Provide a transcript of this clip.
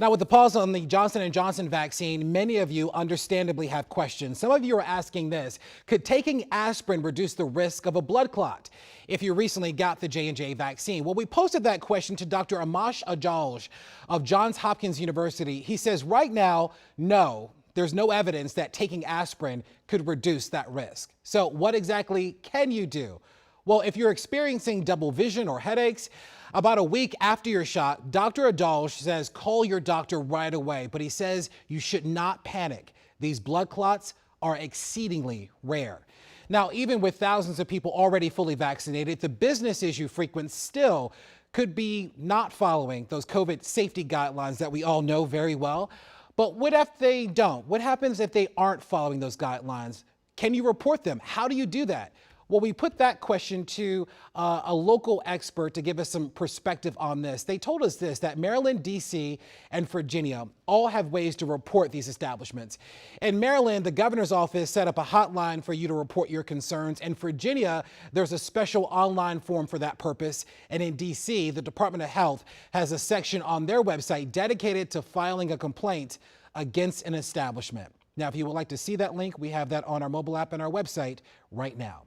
Now, with the pause on the Johnson & Johnson vaccine, many of you understandably have questions. Some of you are asking this: could taking aspirin reduce the risk of a blood clot if you recently got the J&J vaccine? Well, we posted that question to Dr. Amash Ajalj of Johns Hopkins University. He says right now, no, there's no evidence that taking aspirin could reduce that risk. So what exactly can you do? Well, if you're experiencing double vision or headaches, about a week after your shot, Dr. Ajalj says call your doctor right away, but he says you should not panic. These blood clots are exceedingly rare. Now, even with thousands of people already fully vaccinated, the business issue frequent still could be not following those COVID safety guidelines that we all know very well. But what if they don't? What happens if they aren't following those guidelines? Can you report them? How do you do that? Well, we put that question to a local expert to give us some perspective on this. They told us this, that Maryland, D.C., and Virginia all have ways to report these establishments. In Maryland, the governor's office set up a hotline for you to report your concerns. In Virginia, there's a special online form for that purpose. And in D.C., the Department of Health has a section on their website dedicated to filing a complaint against an establishment. Now, if you would like to see that link, we have that on our mobile app and our website right now.